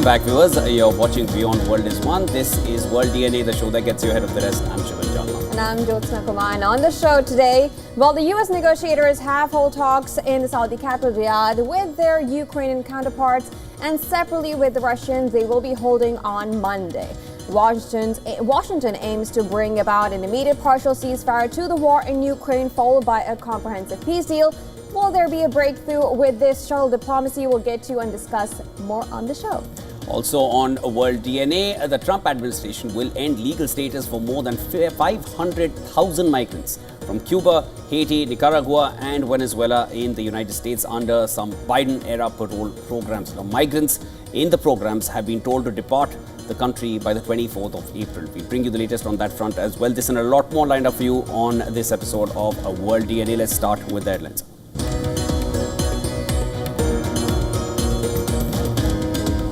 back, viewers. You're watching WION The World is One. This is World DNA, the show that gets you ahead of the rest. I'm Shivan Jalma. And I'm Jyotsna Kumar. And on the show today, the U.S. negotiators have held talks in the Saudi capital Riyadh with their Ukrainian counterparts, and separately with the Russians, they will be holding on Monday. Washington aims to bring about an immediate partial ceasefire to the war in Ukraine, followed by a comprehensive peace deal. Will there be a breakthrough with this shuttle diplomacy? We'll get to and discuss more on the show. Also on World DNA, the Trump administration will end legal status for more than 500,000 migrants from Cuba, Haiti, Nicaragua and Venezuela in the United States under some Biden-era parole programs. Now, migrants in the programs have been told to depart the country by the 24th of April. We bring you the latest on that front as well. This and a lot more lined up for you on this episode of World DNA. Let's start with the headlines.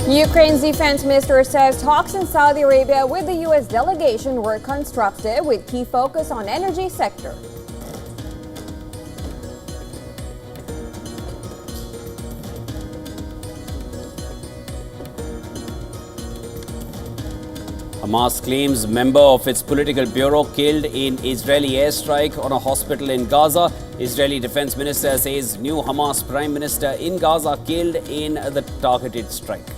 Ukraine's defense minister says talks in Saudi Arabia with the U.S. delegation were constructive, with key focus on energy sector. Hamas claims member of its political bureau killed in Israeli airstrike on a hospital in Gaza. Israeli defense minister says new Hamas prime minister in Gaza killed in the targeted strike.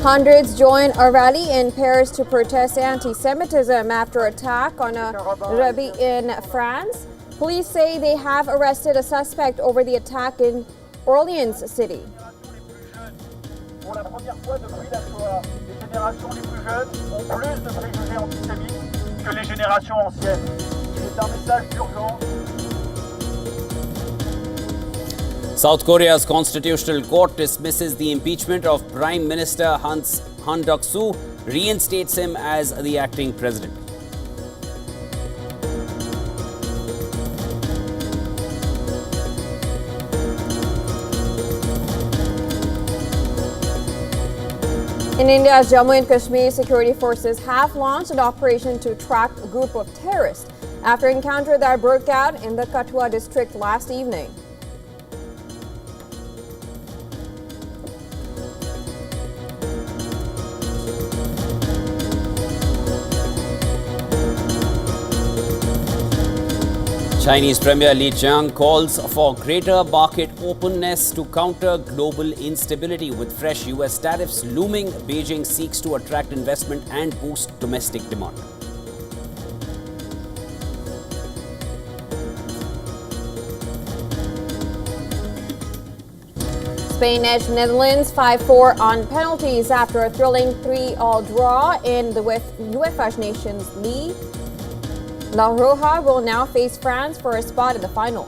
Hundreds joined a rally in Paris to protest anti-Semitism after attack on a rabbi in France. Police say they have arrested a suspect over the attack in Orleans City. Pour la première fois depuis la Shoah, les générations les plus jeunes ont plus de préjugés antisémites que les générations anciennes. Il est un message d'urgence. South Korea's constitutional court dismisses the impeachment of Prime Minister Han Duck-soo, reinstates him as the acting president. In India's Jammu and Kashmir, security forces have launched an operation to track a group of terrorists after an encounter that broke out in the Kathua district last evening. Chinese Premier Li Qiang calls for greater market openness to counter global instability. With fresh US tariffs looming, Beijing seeks to attract investment and boost domestic demand. Spain edged Netherlands 5-4 on penalties after a thrilling 3-3 draw in the UEFA Nations League. La Roja will now face France for a spot in the final.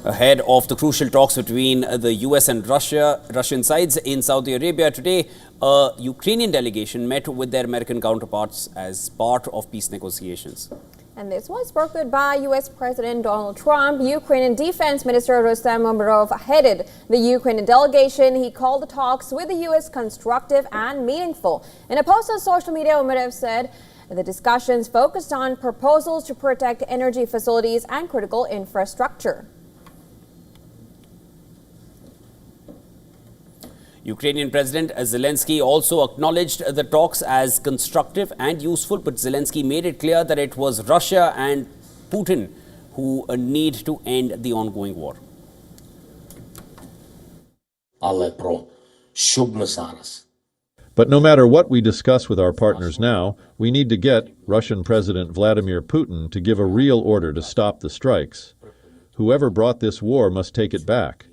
Ahead of the crucial talks between the US and Russian sides in Saudi Arabia today, a Ukrainian delegation met with their American counterparts as part of peace negotiations. And this was brokered by U.S. President Donald Trump. Ukrainian Defense Minister Rustem Umerov headed the Ukrainian delegation. He called the talks with the U.S. constructive and meaningful. In a post on social media, Umerov said the discussions focused on proposals to protect energy facilities and critical infrastructure. Ukrainian President Zelensky also acknowledged the talks as constructive and useful, but Zelensky made it clear that it was Russia and Putin who need to end the ongoing war. But no matter what we discuss with our partners now, we need to get Russian President Vladimir Putin to give a real order to stop the strikes. Whoever brought this war must take it back.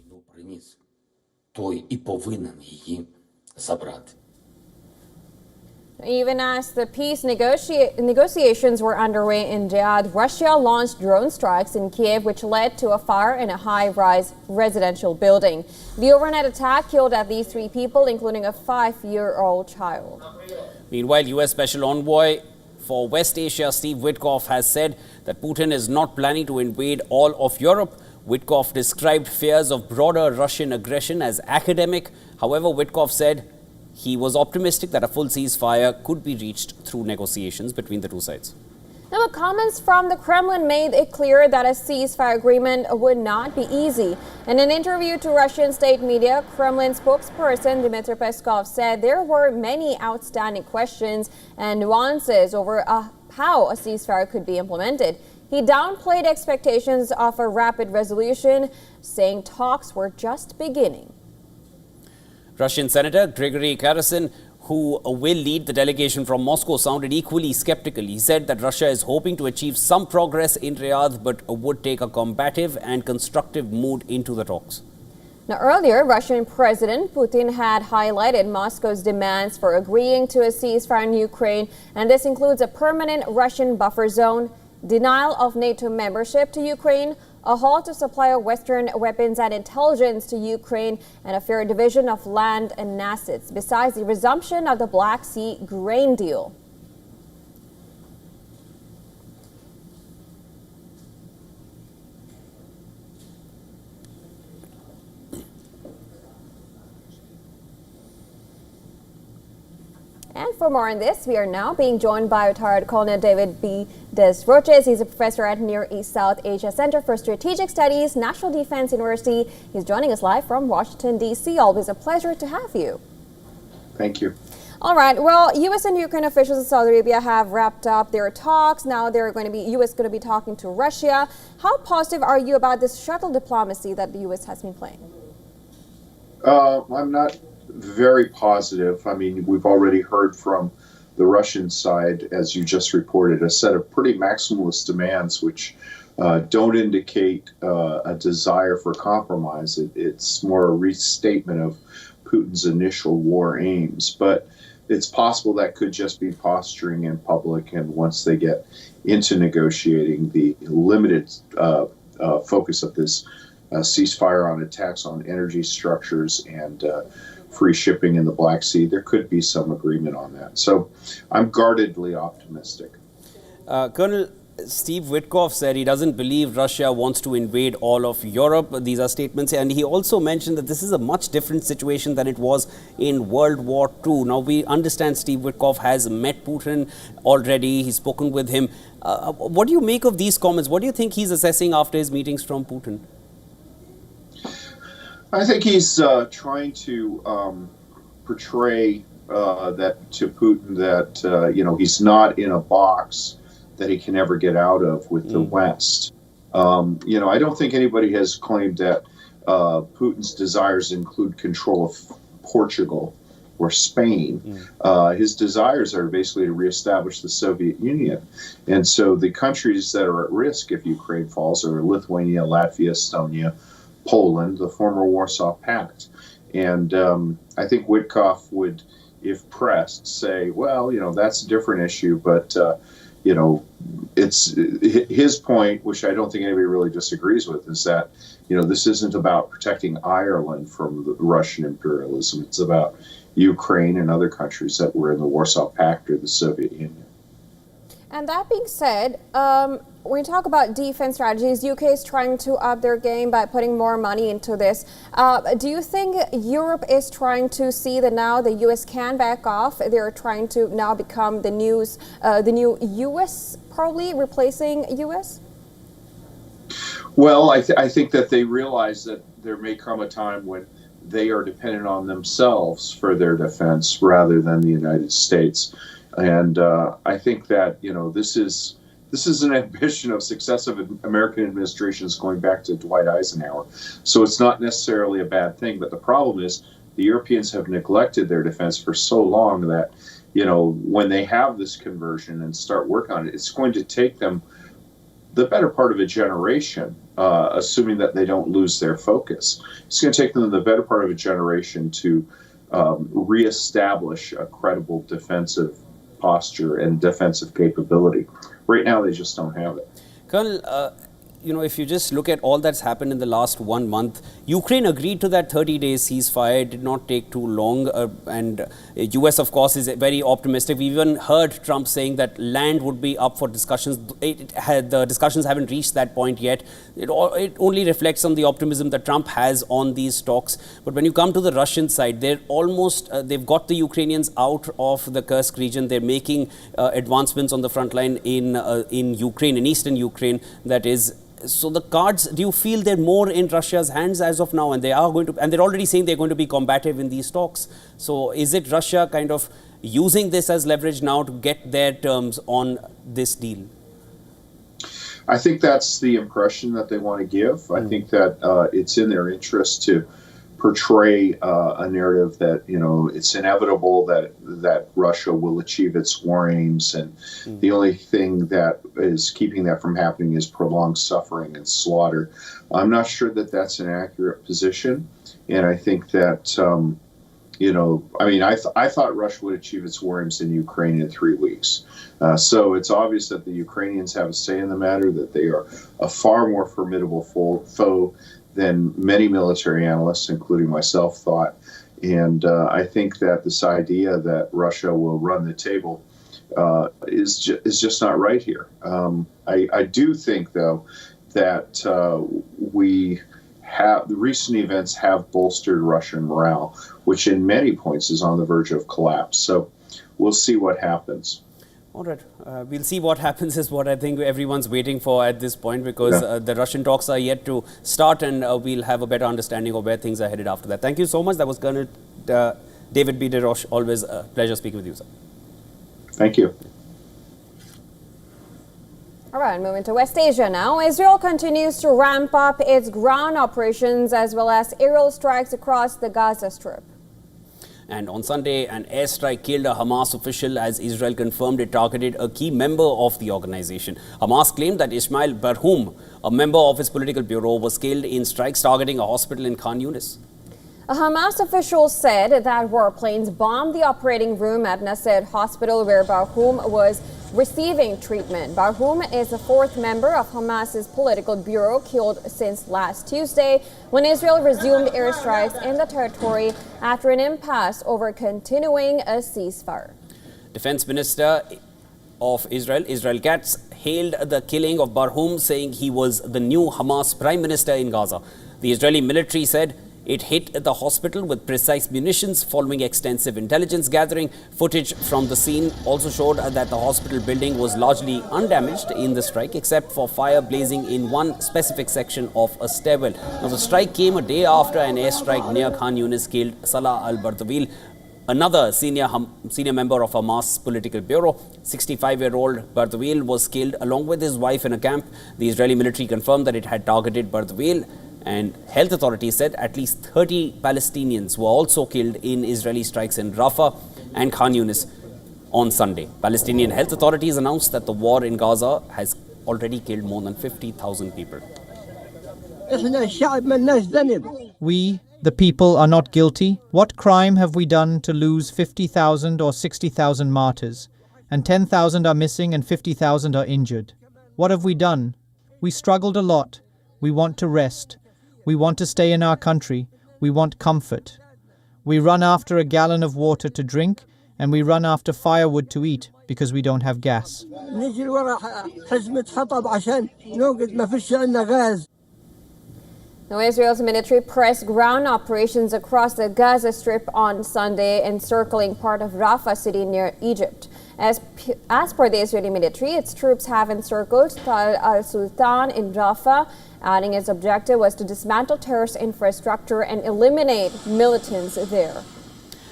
Even as the peace negotiations were underway in Riyadh, Russia launched drone strikes in Kiev, which led to a fire in a high-rise residential building. The overnight attack killed at least 3 people, including a 5-year-old child. Meanwhile, U.S. Special Envoy for West Asia, Steve Witkoff, has said that Putin is not planning to invade all of Europe. Witkoff described fears of broader Russian aggression as academic. However, Witkoff said he was optimistic that a full ceasefire could be reached through negotiations between the two sides. Now, the comments from the Kremlin made it clear that a ceasefire agreement would not be easy. In an interview to Russian state media, Kremlin spokesperson Dmitry Peskov said there were many outstanding questions and nuances over how a ceasefire could be implemented. He downplayed expectations of a rapid resolution, saying talks were just beginning. Russian Senator Grigory Karasin, who will lead the delegation from Moscow, sounded equally skeptical. He said that Russia is hoping to achieve some progress in Riyadh, but would take a combative and constructive mood into the talks. Now, earlier, Russian President Putin had highlighted Moscow's demands for agreeing to a ceasefire in Ukraine, and this includes a permanent Russian buffer zone, denial of NATO membership to Ukraine, a halt to supply of Western weapons and intelligence to Ukraine, and a fair division of land and assets, besides the resumption of the Black Sea grain deal. And for more on this, we are now being joined by retired Colonel David B. Desroches. He's a professor at Near East South Asia Center for Strategic Studies, National Defense University. He's joining us live from Washington, D.C. Always a pleasure to have you. Thank you. All right. Well, U.S. and Ukraine officials in Saudi Arabia have wrapped up their talks. Now U.S. going to be talking to Russia. How positive are you about this shuttle diplomacy that the U.S. has been playing? I'm not very positive. I mean, we've already heard from the Russian side, as you just reported, a set of pretty maximalist demands which don't indicate a desire for compromise. It's more a restatement of Putin's initial war aims. But it's possible that could just be posturing in public, and once they get into negotiating, the limited focus of this ceasefire on attacks on energy structures and free shipping in the Black Sea, there could be some agreement on that. So I'm guardedly optimistic. Colonel, Steve Witkoff said he doesn't believe Russia wants to invade all of Europe. These are statements. And he also mentioned that this is a much different situation than it was in World War II. Now, we understand Steve Witkoff has met Putin already. He's spoken with him. What do you make of these comments? What do you think he's assessing after his meetings from Putin? I think he's trying to portray that to Putin that he's not in a box that he can never get out of with the West. I don't think anybody has claimed that Putin's desires include control of Portugal or Spain. His desires are basically to reestablish the Soviet Union. And so the countries that are at risk if Ukraine falls are Lithuania, Latvia, Estonia, Poland, the former Warsaw Pact. And I think Witkoff would, if pressed, say, well, that's a different issue, but it's his point, which I don't think anybody really disagrees with, is that, this isn't about protecting Ireland from the Russian imperialism. It's about Ukraine and other countries that were in the Warsaw Pact or the Soviet Union. And that being said, when you talk about defense strategies, UK is trying to up their game by putting more money into this. Do you think Europe is trying to see that now the US can back off? They're trying to now become the new US, probably replacing US? Well, I think that they realize that there may come a time when they are dependent on themselves for their defense rather than the United States. And I think that, this is an ambition of successive American administrations going back to Dwight Eisenhower. So it's not necessarily a bad thing. But the problem is the Europeans have neglected their defense for so long that, when they have this conversion and start work on it, it's going to take them the better part of a generation, assuming that they don't lose their focus. It's going to take them the better part of a generation to reestablish a credible defensive posture and defensive capability. Right now, they just don't have it. Colonel, if you just look at all that's happened in the last 1 month, Ukraine agreed to that 30-day ceasefire. It did not take too long. And US, of course, is very optimistic. We even heard Trump saying that land would be up for discussions. The discussions haven't reached that point yet. It only reflects on the optimism that Trump has on these talks. But when you come to the Russian side, they've got the Ukrainians out of the Kursk region. They're making advancements on the front line in Ukraine, in eastern Ukraine, that is. So the cards, do you feel they're more in Russia's hands as of now, and they're already saying they're going to be combative in these talks? So is it Russia kind of using this as leverage now to get their terms on this deal? I think that's the impression that they want to give. I think that it's in their interest to portray a narrative that it's inevitable that Russia will achieve its war aims, and the only thing that is keeping that from happening is prolonged suffering and slaughter. I'm not sure that that's an accurate position, and I think that I thought Russia would achieve its war aims in Ukraine in 3 weeks. So it's obvious that the Ukrainians have a say in the matter, that they are a far more formidable foe than many military analysts, including myself, thought. And I think that this idea that Russia will run the table is just not right here. I do think, though, that the recent events have bolstered Russian morale, which in many points is on the verge of collapse. So we'll see what happens. All right. We'll see what happens is what I think everyone's waiting for at this point, because the Russian talks are yet to start, and we'll have a better understanding of where things are headed after that. Thank you so much. That was Colonel David B. DeRoche. Always a pleasure speaking with you, sir. Thank you. All right, moving to West Asia now. Israel continues to ramp up its ground operations as well as aerial strikes across the Gaza Strip. And on Sunday, an airstrike killed a Hamas official as Israel confirmed it targeted a key member of the organization. Hamas claimed that Ismail Barhoum, a member of its political bureau, was killed in strikes targeting a hospital in Khan Yunis. A Hamas official said that warplanes bombed the operating room at Nasser Hospital where Barhoum was receiving treatment. Barhoum is the fourth member of Hamas's political bureau killed since last Tuesday when Israel resumed airstrikes in the territory after an impasse over continuing a ceasefire. Defense Minister of Israel, Israel Katz, hailed the killing of Barhoum, saying he was the new Hamas prime minister in Gaza. The Israeli military said it hit the hospital with precise munitions following extensive intelligence gathering. Footage from the scene also showed that the hospital building was largely undamaged in the strike, except for fire blazing in one specific section of a stairwell. Now, the strike came a day after an airstrike near Khan Yunis killed Salah al-Bardawil, another senior member of Hamas political bureau. 65-year-old Bardawil was killed along with his wife in a camp. The Israeli military confirmed that it had targeted Bardawil, and health authorities said at least 30 Palestinians were also killed in Israeli strikes in Rafah and Khan Yunis on Sunday. Palestinian health authorities announced that the war in Gaza has already killed more than 50,000 people. We, the people, are not guilty. What crime have we done to lose 50,000 or 60,000 martyrs, and 10,000 are missing and 50,000 are injured? What have we done? We struggled a lot. We want to rest. We want to stay in our country. We want comfort. We run after a gallon of water to drink, and we run after firewood to eat because we don't have gas. Now, Israel's military pressed ground operations across the Gaza Strip on Sunday, encircling part of Rafah city near Egypt. As per the Israeli military, its troops have encircled Tal al-Sultan in Rafah, adding its objective was to dismantle terrorist infrastructure and eliminate militants there.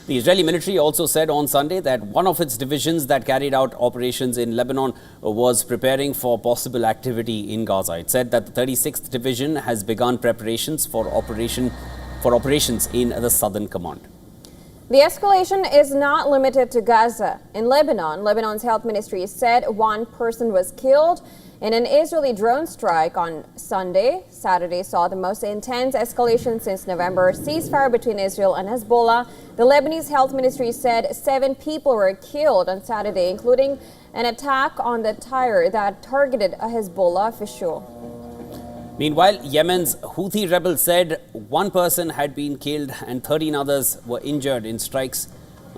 The Israeli military also said on Sunday that one of its divisions that carried out operations in Lebanon was preparing for possible activity in Gaza. It said that the 36th Division has begun preparations for operations in the Southern Command. The escalation is not limited to Gaza. In Lebanon, Lebanon's health ministry said one person was killed in an Israeli drone strike on Sunday. Saturday saw the most intense escalation since November ceasefire between Israel and Hezbollah. The Lebanese health ministry said 7 people were killed on Saturday, including an attack on the tire that targeted a Hezbollah official. Meanwhile, Yemen's Houthi rebels said 1 person had been killed and 13 others were injured in strikes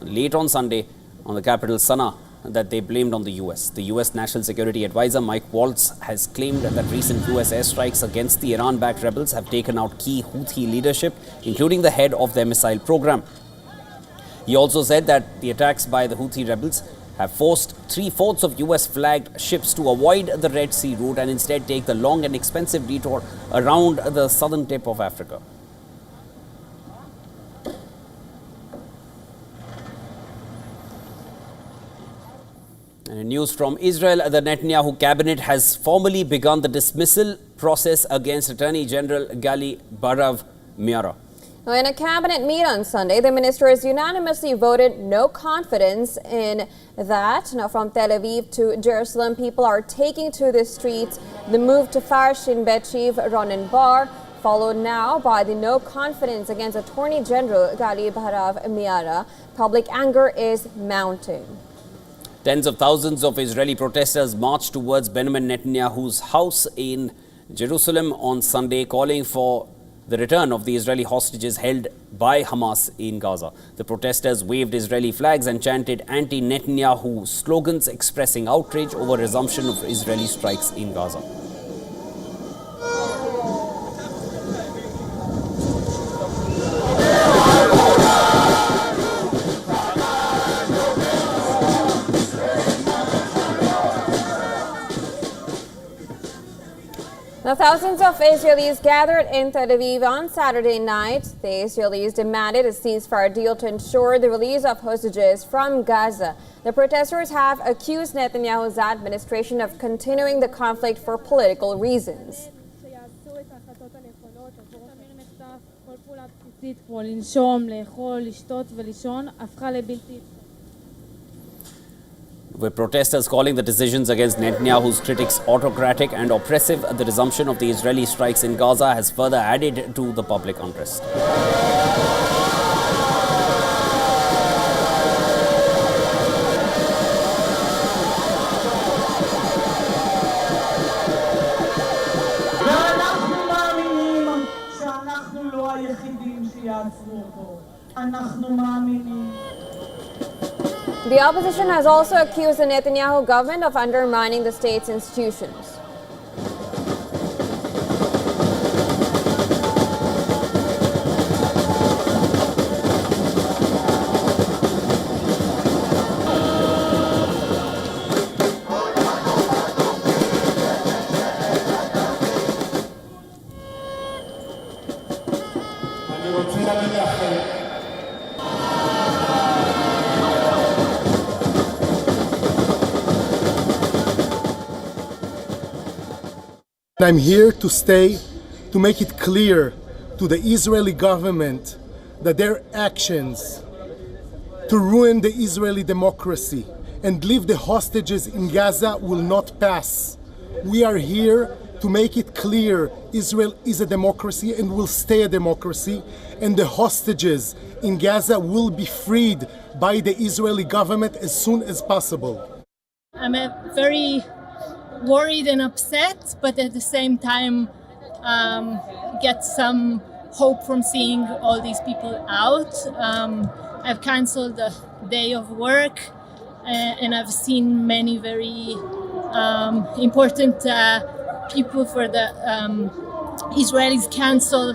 late on Sunday on the capital Sana'a that they blamed on the US. The US National Security Advisor Mike Waltz has claimed that recent US airstrikes against the Iran-backed rebels have taken out key Houthi leadership, including the head of their missile program. He also said that the attacks by the Houthi rebels have forced 3/4 of US-flagged ships to avoid the Red Sea route and instead take the long and expensive detour around the southern tip of Africa. And news from Israel, the Netanyahu cabinet has formally begun the dismissal process against Attorney General Gali Barav Miara. Now, in a cabinet meet on Sunday, the ministers unanimously voted no confidence in that. Now, from Tel Aviv to Jerusalem, people are taking to the streets. The move to fire Shin Bet chief Ronen Bar, followed now by the no confidence against Attorney General Gali Barav Miara. Public anger is mounting. Tens of thousands of Israeli protesters marched towards Benjamin Netanyahu's house in Jerusalem on Sunday, calling for the return of the Israeli hostages held by Hamas in Gaza. The protesters waved Israeli flags and chanted anti-Netanyahu slogans, expressing outrage over resumption of Israeli strikes in Gaza. Now, thousands of Israelis gathered in Tel Aviv on Saturday night. The Israelis demanded a ceasefire deal to ensure the release of hostages from Gaza. The protesters have accused Netanyahu's administration of continuing the conflict for political reasons. With protesters calling the decisions against Netanyahu's critics autocratic and oppressive, the resumption of the Israeli strikes in Gaza has further added to the public unrest. The opposition has also accused the Netanyahu government of undermining the state's institutions. I'm here to stay to make it clear to the Israeli government that their actions to ruin the Israeli democracy and leave the hostages in Gaza will not pass. We are here to make it clear Israel is a democracy and will stay a democracy, and the hostages in Gaza will be freed by the Israeli government as soon as possible. I'm very worried and upset, but at the same time get some hope from seeing all these people out. I've cancelled a day of work and I've seen many very important people for the Israelis cancel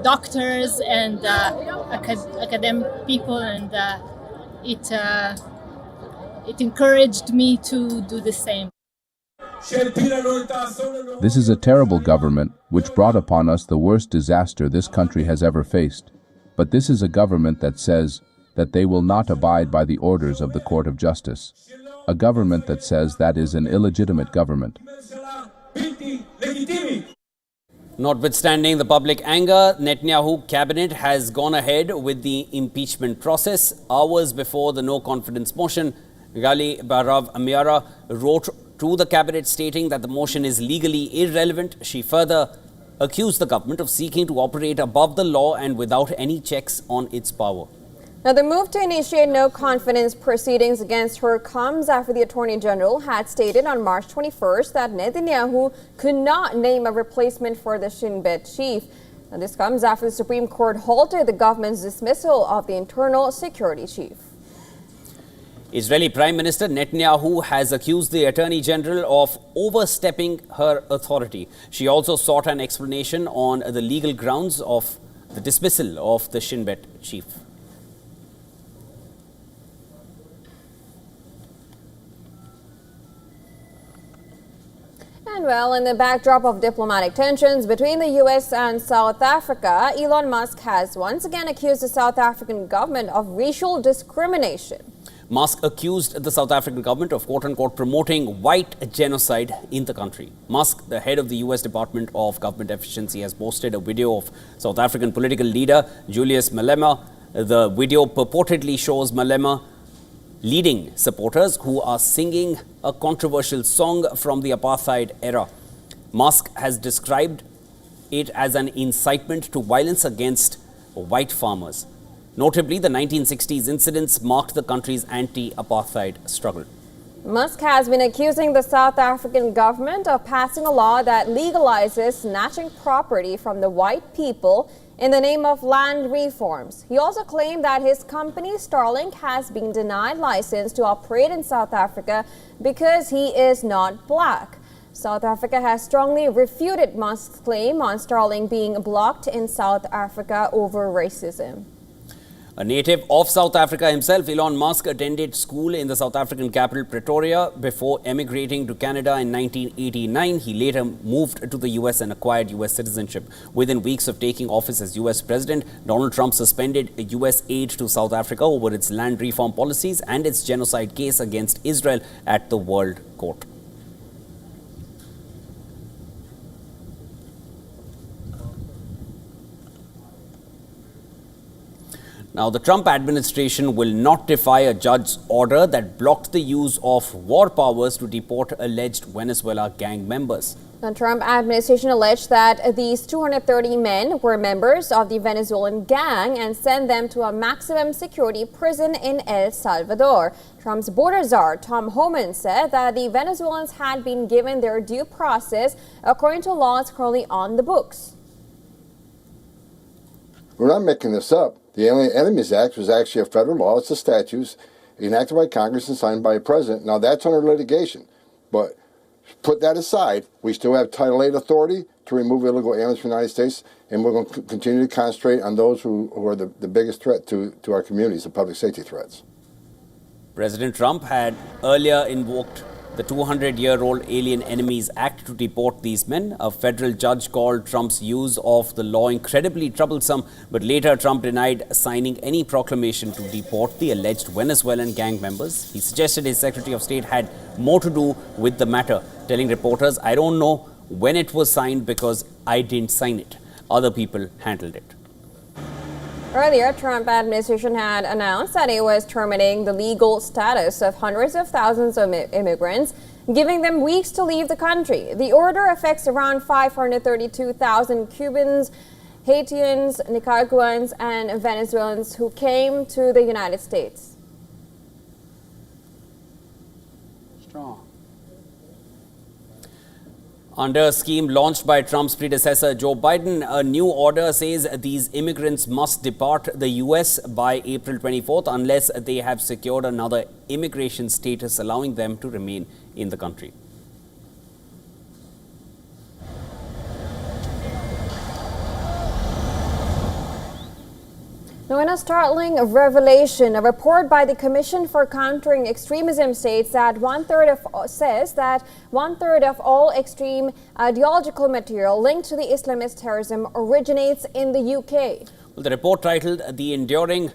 doctors and academic people, and it encouraged me to do the same. This is a terrible government which brought upon us the worst disaster this country has ever faced. But this is a government that says that they will not abide by the orders of the Court of Justice. A government that says that is an illegitimate government. Notwithstanding the public anger, Netanyahu cabinet has gone ahead with the impeachment process. Hours before the no confidence motion, Gali Barav Miara wrote to the cabinet, stating that the motion is legally irrelevant. She further accused the government of seeking to operate above the law and without any checks on its power. Now, the move to initiate no confidence proceedings against her comes after the Attorney General had stated on March 21st that Netanyahu could not name a replacement for the Shin Bet chief. Now, this comes after the Supreme Court halted the government's dismissal of the internal security chief. Israeli Prime Minister Netanyahu has accused the Attorney General of overstepping her authority. She also sought an explanation on the legal grounds of the dismissal of the Shin Bet chief. And well, in the backdrop of diplomatic tensions between the U.S. and South Africa, Elon Musk has once again accused the South African government of racial discrimination. Musk accused the South African government of quote-unquote promoting white genocide in the country. Musk, the head of the U.S. Department of Government Efficiency, has posted a video of South African political leader Julius Malema. The video purportedly shows Malema leading supporters who are singing a controversial song from the apartheid era. Musk has described it as an incitement to violence against white farmers. Notably, the 1960s incidents marked the country's anti-apartheid struggle. Musk has been accusing the South African government of passing a law that legalizes snatching property from the white people in the name of land reforms. He also claimed that his company Starlink has been denied license to operate in South Africa because he is not black. South Africa has strongly refuted Musk's claim on Starlink being blocked in South Africa over racism. A native of South Africa himself, Elon Musk attended school in the South African capital Pretoria before emigrating to Canada in 1989. He later moved to the US and acquired US citizenship. Within weeks of taking office as US president, Donald Trump suspended US aid to South Africa over its land reform policies and its genocide case against Israel at the World Court. Now, the Trump administration will not defy a judge's order that blocked the use of war powers to deport alleged Venezuela gang members. The Trump administration alleged that these 230 men were members of the Venezuelan gang and sent them to a maximum security prison in El Salvador. Trump's border czar, Tom Homan, said that the Venezuelans had been given their due process according to laws currently on the books. We're not making this up. The Alien Enemies Act was actually a federal law. It's a statute enacted by Congress and signed by a president. Now, that's under litigation. But put that aside, we still have Title VIII authority to remove illegal aliens from the United States, and we're going to continue to concentrate on those who are the biggest threat to our communities, the public safety threats. President Trump had earlier invoked the 200-year-old Alien Enemies Act to deport these men. A federal judge called Trump's use of the law incredibly troublesome, but later Trump denied signing any proclamation to deport the alleged Venezuelan gang members. He suggested his Secretary of State had more to do with the matter, telling reporters, "I don't know when it was signed because I didn't sign it. Other people handled it." Earlier, Trump administration had announced that it was terminating the legal status of hundreds of thousands of immigrants, giving them weeks to leave the country. The order affects around 532,000 Cubans, Haitians, Nicaraguans, and Venezuelans who came to the United States. Strong. Under a scheme launched by Trump's predecessor, Joe Biden, a new order says these immigrants must depart the U.S. by April 24th unless they have secured another immigration status allowing them to remain in the country. Now, in a startling revelation, a report by the Commission for Countering Extremism states that one-third of all extreme ideological material linked to the Islamist terrorism originates in the UK. Well, the report, titled "The Enduring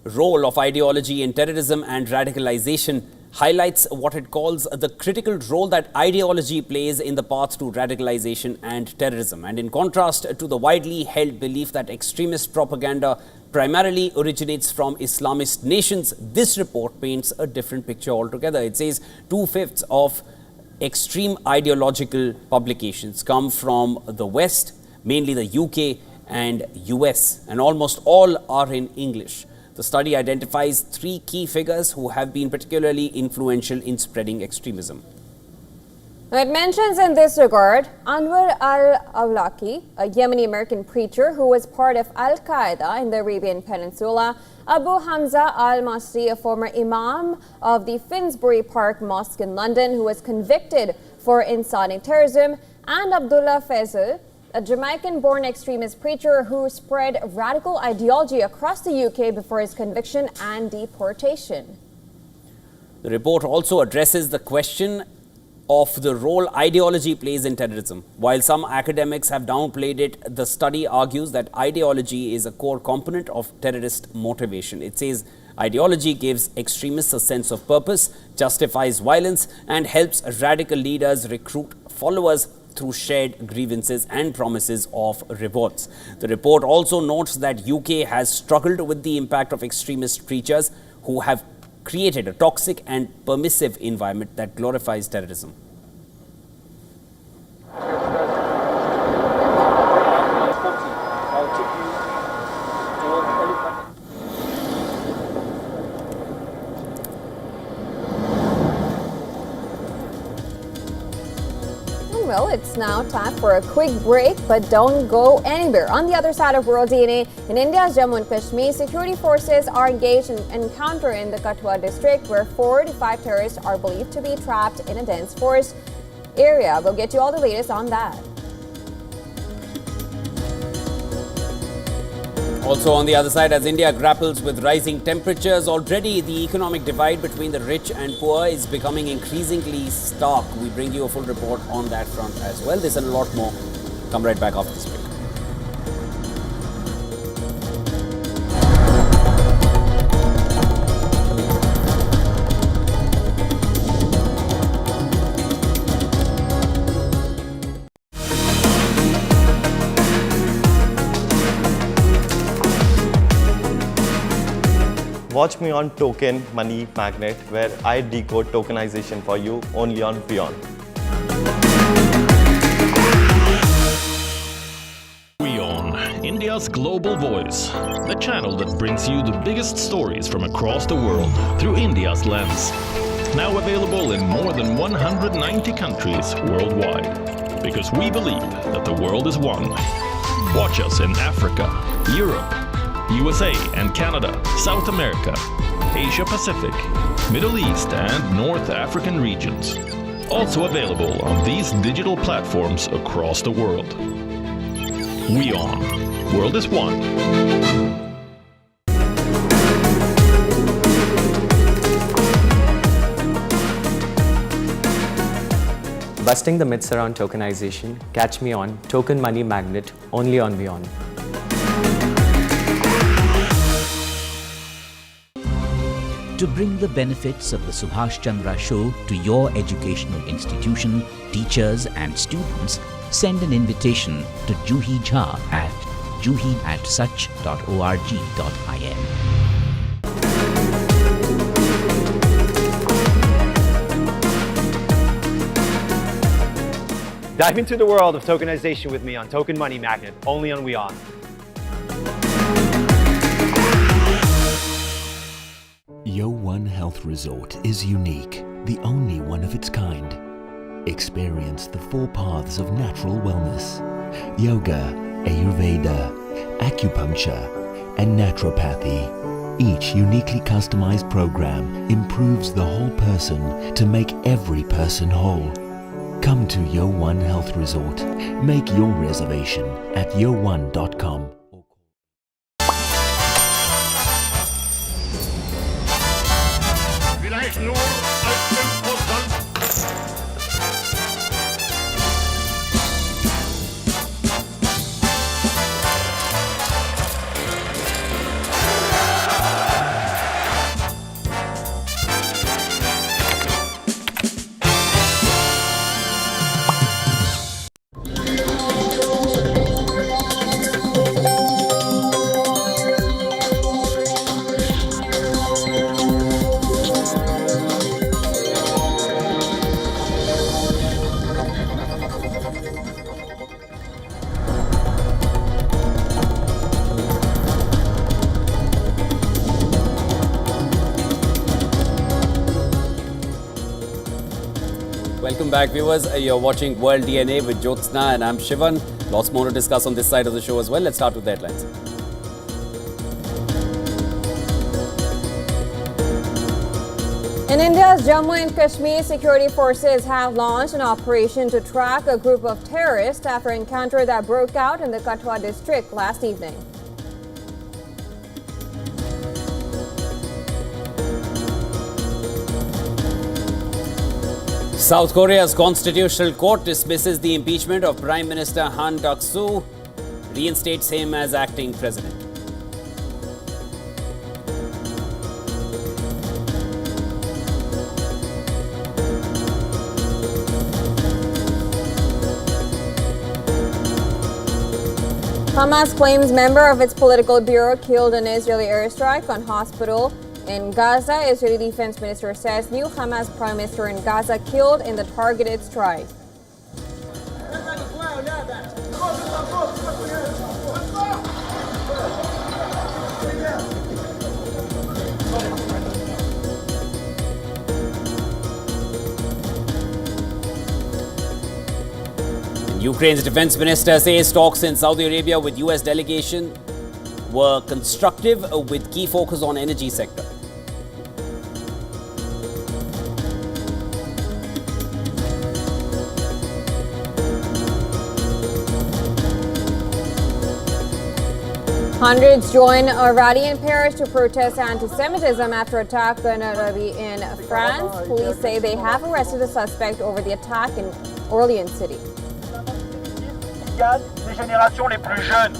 Role of Ideology in Terrorism and Radicalization," highlights what it calls the critical role that ideology plays in the path to radicalization and terrorism. And in contrast to the widely held belief that extremist propaganda primarily originates from Islamist nations, this report paints a different picture altogether. It says 2/5 of extreme ideological publications come from the West, mainly the UK and US, and almost all are in English. The study identifies 3 key figures who have been particularly influential in spreading extremism. It mentions in this regard Anwar al-Awlaki, a Yemeni-American preacher who was part of Al-Qaeda in the Arabian Peninsula, Abu Hamza al-Masri, a former imam of the Finsbury Park Mosque in London who was convicted for inciting terrorism, and Abdullah Faisal, a Jamaican-born extremist preacher who spread radical ideology across the UK before his conviction and deportation. The report also addresses the question of the role ideology plays in terrorism. While some academics have downplayed it, the study argues that ideology is a core component of terrorist motivation. It says ideology gives extremists a sense of purpose, justifies violence, and helps radical leaders recruit followers through shared grievances and promises of rewards. The report also notes that UK has struggled with the impact of extremist preachers who have created a toxic and permissive environment that glorifies terrorism. Well, it's now time for a quick break, but don't go anywhere. On the other side of World DNA, in India's Jammu and Kashmir, security forces are engaged in an encounter in the Kathua district where 4 to 5 terrorists are believed to be trapped in a dense forest area. We'll get you all the latest on that. Also on the other side, as India grapples with rising temperatures, already the economic divide between the rich and poor is becoming increasingly stark. We bring you a full report on that front as well. This and a lot more. Come right back after this break. Watch me on Token Money Magnet, where I decode tokenization for you only on WION. WION, India's global voice, the channel that brings you the biggest stories from across the world through India's lens. Now available in more than 190 countries worldwide, because we believe that the world is one. Watch us in Africa, Europe, USA and Canada, South America, Asia Pacific, Middle East and North African regions. Also available on these digital platforms across the world. WION, World is One. Busting the myths around tokenization, catch me on Token Money Magnet, only on WION. To bring the benefits of the Subhash Chandra Show to your educational institution, teachers and students, send an invitation to Juhi Jha at juhi@such.org.in. Dive into the world of tokenization with me on Token Money Magnet, only on WION. YO1 Health Resort is unique, the only one of its kind. Experience the 4 paths of natural wellness: yoga, Ayurveda, acupuncture, and naturopathy. Each uniquely customized program improves the whole person to make every person whole. Come to YO1 Health Resort. Make your reservation at yo1.com. Welcome back, viewers. You're watching World DNA with Jyotsna and I'm Shivan. Lots more to discuss on this side of the show as well. Let's start with the headlines. In India's Jammu and Kashmir, security forces have launched an operation to track a group of terrorists after an encounter that broke out in the Kathua district last evening. South Korea's constitutional court dismisses the impeachment of Prime Minister Han Duck-soo, reinstates him as acting president. Hamas claims member of its political bureau killed an Israeli airstrike on hospital in Gaza. Israeli Defense Minister says new Hamas prime minister in Gaza killed in the targeted strike. Ukraine's defense minister says talks in Saudi Arabia with US delegation were constructive with key focus on energy sector. Hundreds join a rally in Paris to protest anti-Semitism after attack on a rally in France. Police say they have arrested a suspect over the attack in Orléans City. Les générations les plus jeunes.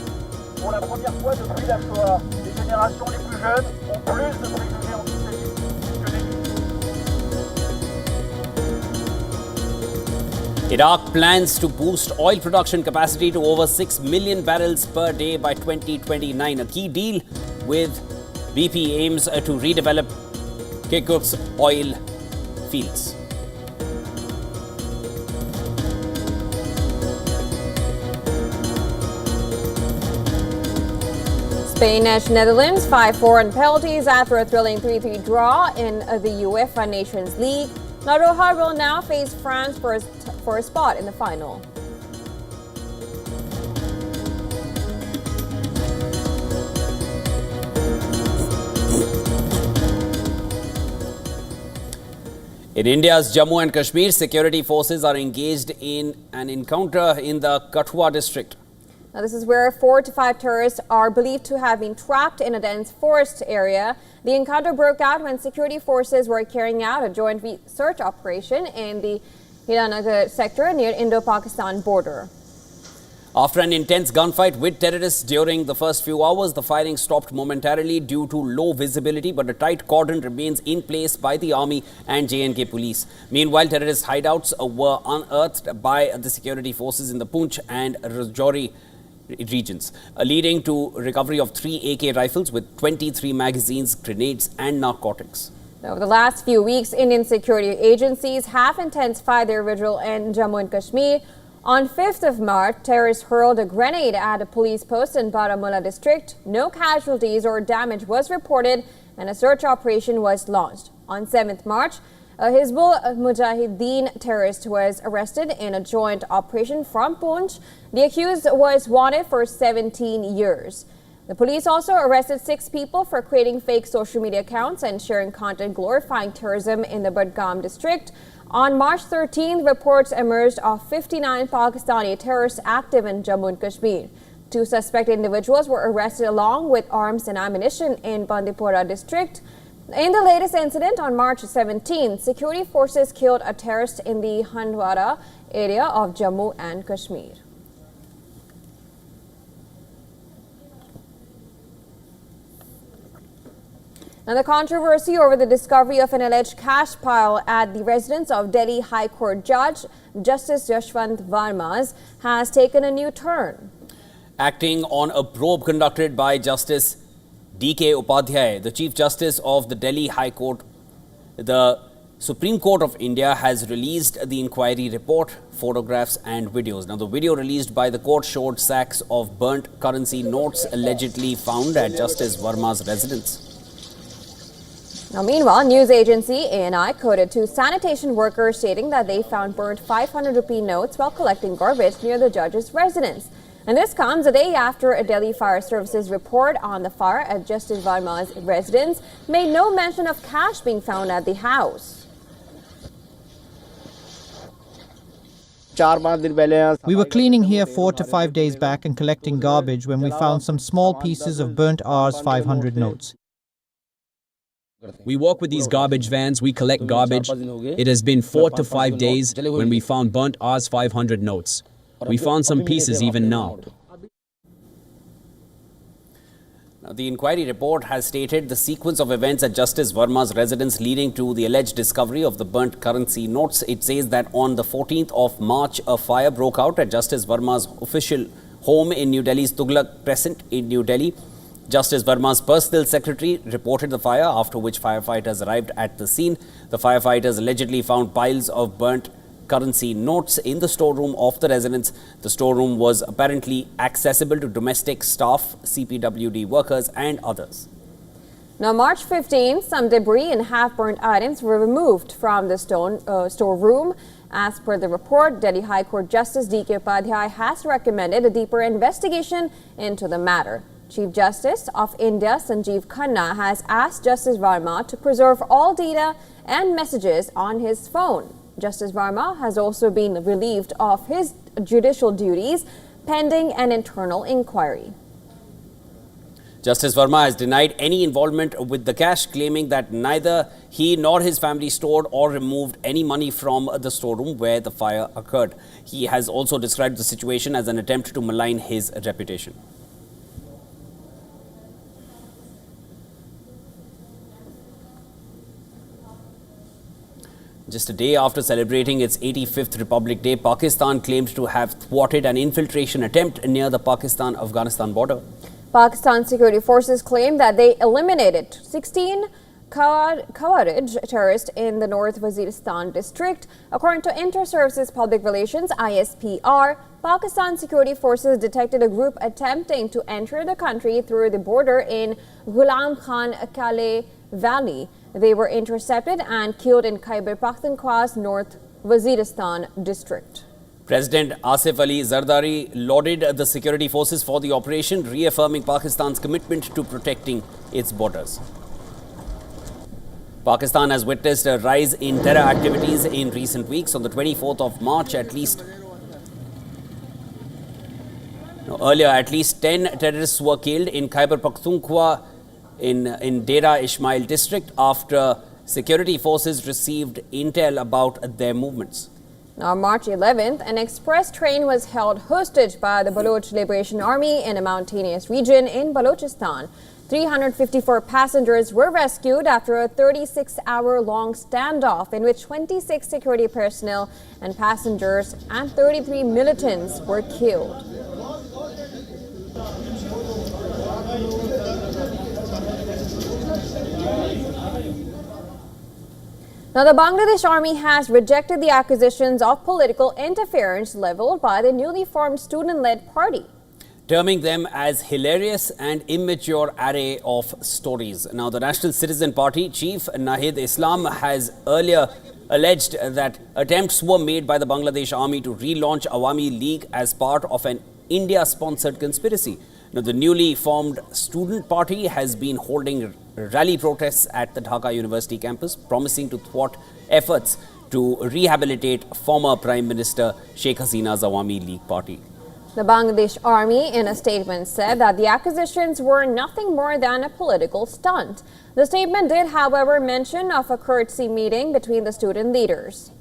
Pour la première fois depuis la Shoah, les générations les plus jeunes ont plus de préjugés antisémites que les... Iraq plans to boost oil production capacity to over 6 million barrels per day by 2029. A key deal with BP aims to redevelop Kirkuk's oil fields. Spain edged Netherlands 5-4 on penalties after a thrilling 3-3 draw in the UEFA Nations League. La Roja will now face France for a spot in the final. In India's Jammu and Kashmir, security forces are engaged in an encounter in the Kathua district. Now, this is where 4 to 5 terrorists are believed to have been trapped in a dense forest area. The encounter broke out when security forces were carrying out a joint search operation in the Hiranagar sector near Indo-Pakistan border. After an intense gunfight with terrorists during the first few hours, the firing stopped momentarily due to low visibility, but a tight cordon remains in place by the army and J&K police. Meanwhile, terrorist hideouts were unearthed by the security forces in the Poonch and Rajouri regions, leading to recovery of 3 AK rifles with 23 magazines, grenades and narcotics. Over the last few weeks, Indian security agencies have intensified their vigil in Jammu and Kashmir. On 5th of March, terrorists hurled a grenade at a police post in Baramulla district. No casualties or damage was reported and a search operation was launched. On 7th March, a Hizbul Mujahideen terrorist was arrested in a joint operation from Poonch. The accused was wanted for 17 years. The police also arrested 6 people for creating fake social media accounts and sharing content glorifying terrorism in the Budgam district. On March 13th, reports emerged of 59 Pakistani terrorists active in Jammu and Kashmir. 2 suspected individuals were arrested along with arms and ammunition in Bandipora district. In the latest incident on March 17th, security forces killed a terrorist in the Handwara area of Jammu and Kashmir. Now, the controversy over the discovery of an alleged cash pile at the residence of Delhi High Court Judge Justice Yashwant Varma has taken a new turn. Acting on a probe conducted by Justice D.K. Upadhyay, the Chief Justice of the Delhi High Court, the Supreme Court of India has released the inquiry report, photographs and videos. Now, the video released by the court showed sacks of burnt currency notes allegedly found at Justice Varma's residence. Now, meanwhile, news agency ANI quoted two sanitation workers stating that they found burnt 500 rupee notes while collecting garbage near the judge's residence. And this comes a day after a Delhi Fire Services report on the fire at Justice Verma's residence made no mention of cash being found at the house. We were cleaning here 4 to 5 days back and collecting garbage when we found some small pieces of burnt Rs 500 notes. We walk with these garbage vans, we collect garbage. It has been 4 to 5 days when we found burnt Rs 500 notes. We found some pieces even now. Now, the inquiry report has stated the sequence of events at Justice Verma's residence leading to the alleged discovery of the burnt currency notes. It says that on the 14th of March, a fire broke out at Justice Verma's official home in New Delhi's Tughlaq Crescent in New Delhi. Justice Verma's personal secretary reported the fire, after which firefighters arrived at the scene. The firefighters allegedly found piles of burnt currency notes in the storeroom of the residence. The storeroom was apparently accessible to domestic staff, CPWD workers and others. Now, March 15, some debris and half-burnt items were removed from the storeroom. As per the report, Delhi High Court Justice D.K. Upadhyay has recommended a deeper investigation into the matter. Chief Justice of India Sanjeev Khanna has asked Justice Verma to preserve all data and messages on his phone. Justice Verma has also been relieved of his judicial duties pending an internal inquiry. Justice Verma has denied any involvement with the cash, claiming that neither he nor his family stored or removed any money from the storeroom where the fire occurred. He has also described the situation as an attempt to malign his reputation. Just a day after celebrating its 85th Republic Day, Pakistan claimed to have thwarted an infiltration attempt near the Pakistan-Afghanistan border. Pakistan security forces claim that they eliminated 16 Khawarij terrorists in the North Waziristan district. According to Inter-Services Public Relations (ISPR), Pakistan security forces detected a group attempting to enter the country through the border in Ghulam Khan Kale Valley. They were intercepted and killed in Khyber Pakhtunkhwa's North Waziristan district. President Asif Ali Zardari lauded the security forces for the operation, reaffirming Pakistan's commitment to protecting its borders. Pakistan has witnessed a rise in terror activities in recent weeks. On the 24th of March, at least 10 terrorists were killed in Khyber Pakhtunkhwa in Dera Ismail district after security forces received intel about their movements. Now, on March 11th, an express train was held hostage by the Baloch Liberation Army in a mountainous region in Balochistan. 354 passengers were rescued after a 36-hour-long standoff in which 26 security personnel and passengers and 33 militants were killed. Now, the Bangladesh Army has rejected the accusations of political interference leveled by the newly formed student-led party, terming them as hilarious and immature array of stories. Now, the National Citizen Party chief Nahid Islam has earlier alleged that attempts were made by the Bangladesh Army to relaunch Awami League as part of an India-sponsored conspiracy. Now, the newly formed student party has been holding rally protests at the Dhaka University campus, promising to thwart efforts to rehabilitate former Prime Minister Sheikh Hasina's Awami League party. The Bangladesh Army, in a statement, said that the accusations were nothing more than a political stunt. The statement did, however, mention of a courtesy meeting between the student leaders.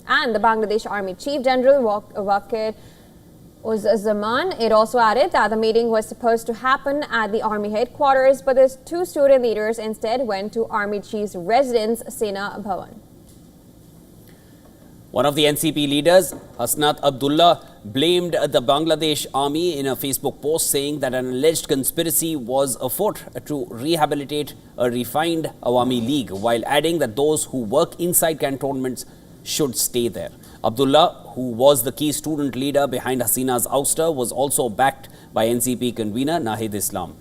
And the Bangladesh Army Chief General Waqid Zaman, it also added that the meeting was supposed to happen at the Army headquarters, but the two student leaders instead went to Army Chief's residence, Sena Bhavan. One of the NCP leaders, Hasnat Abdullah, blamed the Bangladesh Army in a Facebook post, saying that an alleged conspiracy was afoot to rehabilitate a refined Awami League, while adding that those who work inside cantonments should stay there. Abdullah, who was the key student leader behind Hasina's ouster, was also backed by NCP convener Nahid Islam.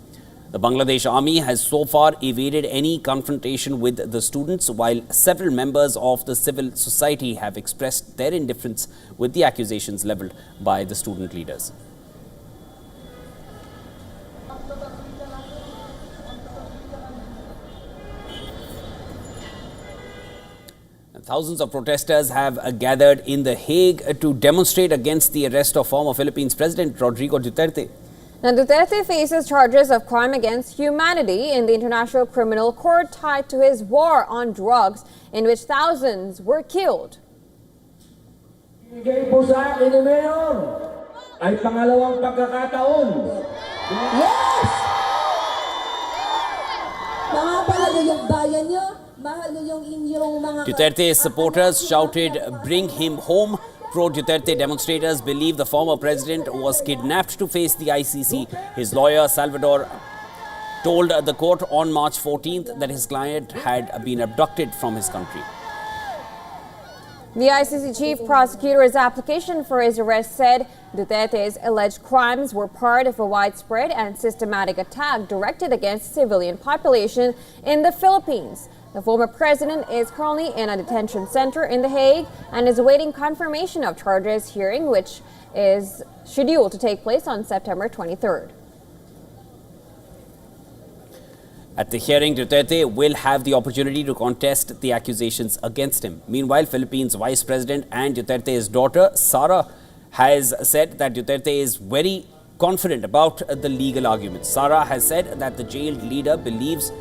The Bangladesh army has so far evaded any confrontation with the students, while several members of the civil society have expressed their indifference with the accusations levelled by the student leaders. Thousands of protesters have gathered in The Hague to demonstrate against the arrest of former Philippines President Rodrigo Duterte. Now, Duterte faces charges of crime against humanity in the International Criminal Court tied to his war on drugs, in which thousands were killed. Ibigay po sa akin ni Mayor ay pangalawang pagkakataon. Yes! Mahal yung bayan nyo, mahal yung inyong mga... Duterte's supporters shouted, "Bring him home." Pro-Duterte demonstrators believe the former president was kidnapped to face the ICC. His lawyer, Salvador, told the court on March 14th that his client had been abducted from his country. The ICC chief prosecutor's application for his arrest said Duterte's alleged crimes were part of a widespread and systematic attack directed against civilian population in the Philippines. The former president is currently in a detention center in The Hague and is awaiting confirmation of charges hearing, which is scheduled to take place on September 23rd. At the hearing, Duterte will have the opportunity to contest the accusations against him. Meanwhile, Philippines Vice President and Duterte's daughter, Sara, has said that Duterte is very confident about the legal arguments. Sara has said that the jailed leader believes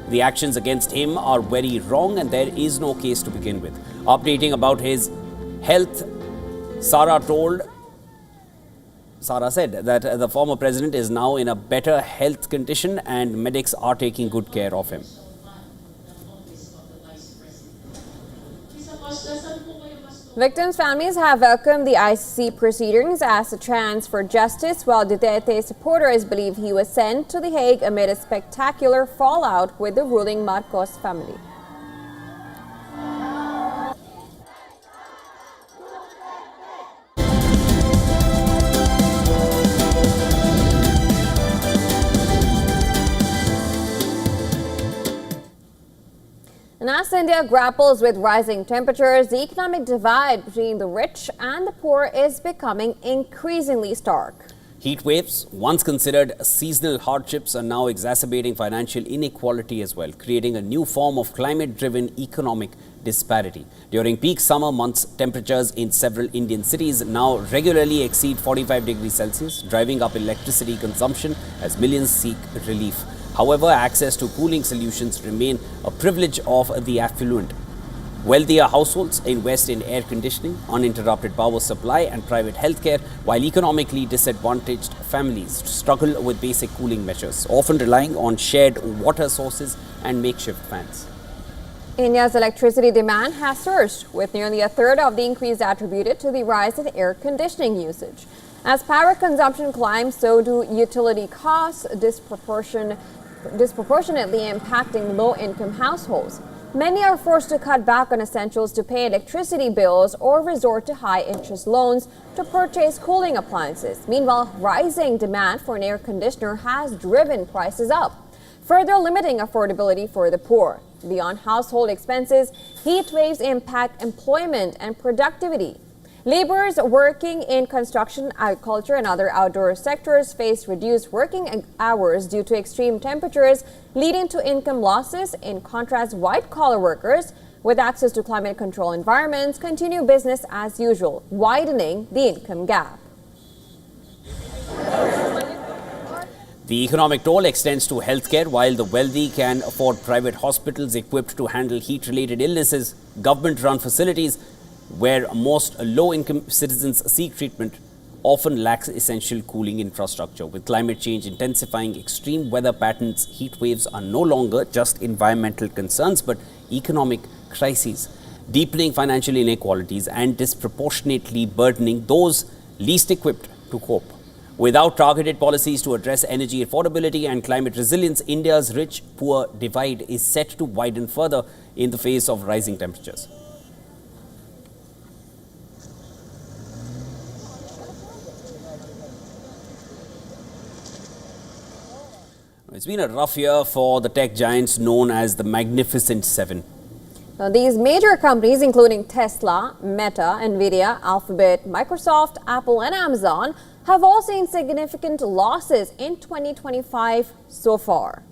the actions against him are very wrong and there is no case to begin with. Updating about his health, Sara said that the former president is now in a better health condition and medics are taking good care of him. Victims' families have welcomed the ICC proceedings as a chance for justice, while Duterte's supporters believe he was sent to The Hague amid a spectacular fallout with the ruling Marcos family. And as India grapples with rising temperatures, the economic divide between the rich and the poor is becoming increasingly stark. Heat waves, once considered seasonal hardships, are now exacerbating financial inequality as well, creating a new form of climate-driven economic disparity. During peak summer months, temperatures in several Indian cities now regularly exceed 45 degrees Celsius, driving up electricity consumption as millions seek relief. However, access to cooling solutions remain a privilege of the affluent. Wealthier households invest in air conditioning, uninterrupted power supply and private healthcare, while economically disadvantaged families struggle with basic cooling measures, often relying on shared water sources and makeshift fans. India's electricity demand has surged, with nearly a third of the increase attributed to the rise in air conditioning usage. As power consumption climbs, so do utility costs, disproportionately impacting low-income households. Many are forced to cut back on essentials to pay electricity bills or resort to high-interest loans to purchase cooling appliances. Meanwhile, rising demand for an air conditioner has driven prices up, further limiting affordability for the poor. Beyond household expenses, heat waves impact employment and productivity. Laborers working in construction, agriculture, and other outdoor sectors face reduced working hours due to extreme temperatures, leading to income losses. In contrast, white-collar workers with access to climate-controlled environments continue business as usual, widening the income gap. The economic toll extends to healthcare. While the wealthy can afford private hospitals equipped to handle heat-related illnesses, government-run facilities where most low-income citizens seek treatment often lacks essential cooling infrastructure. With climate change intensifying extreme weather patterns, heat waves are no longer just environmental concerns but economic crises, deepening financial inequalities and disproportionately burdening those least equipped to cope. Without targeted policies to address energy affordability and climate resilience, India's rich-poor divide is set to widen further in the face of rising temperatures. It's been a rough year for the tech giants known as the Magnificent Seven. Now, these major companies, including Tesla, Meta, Nvidia, Alphabet, Microsoft, Apple, and Amazon, have all seen significant losses in 2025 so far.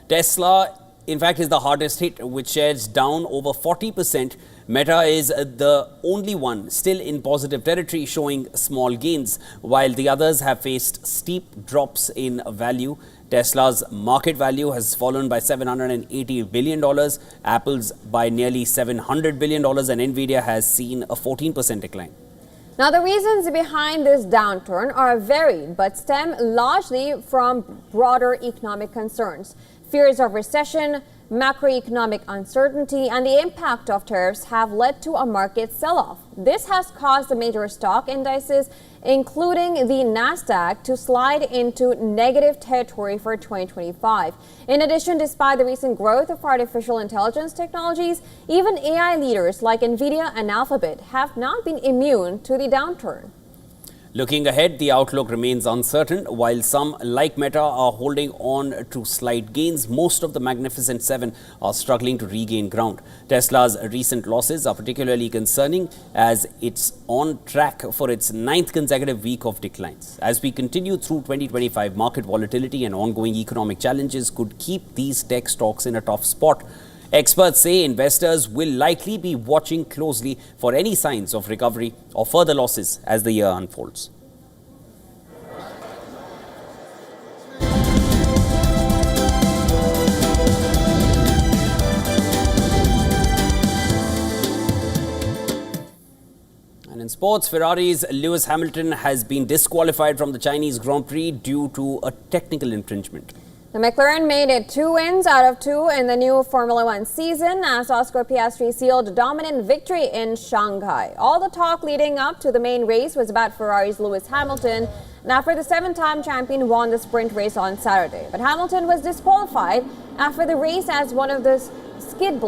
Tesla, in fact, is the hardest hit, with shares down over 40%. Meta is the only one still in positive territory, showing small gains, while the others have faced steep drops in value. Tesla's market value has fallen by $780 billion, Apple's by nearly $700 billion, and Nvidia has seen a 14% decline. Now, the reasons behind this downturn are varied, but stem largely from broader economic concerns. Fears of recession, macroeconomic uncertainty, and the impact of tariffs have led to a market sell-off. This has caused the major stock indices, including the Nasdaq, to slide into negative territory for 2025. In addition, despite the recent growth of artificial intelligence technologies, even AI leaders like Nvidia and Alphabet have not been immune to the downturn. Looking ahead, the outlook remains uncertain. While some, like Meta, are holding on to slight gains, most of the Magnificent Seven are struggling to regain ground. Tesla's recent losses are particularly concerning, as it's on track for its 9th consecutive week of declines. As we continue through 2025, market volatility and ongoing economic challenges could keep these tech stocks in a tough spot. Experts say investors will likely be watching closely for any signs of recovery or further losses as the year unfolds. And in sports, Ferrari's Lewis Hamilton has been disqualified from the Chinese Grand Prix due to a technical infringement. The McLaren made it 2 wins out of 2 in the new Formula One season as Oscar Piastri sealed a dominant victory in Shanghai. All the talk leading up to the main race was about Ferrari's Lewis Hamilton, and after the 7-time champion won the sprint race on Saturday. But Hamilton was disqualified after the race as one of the skid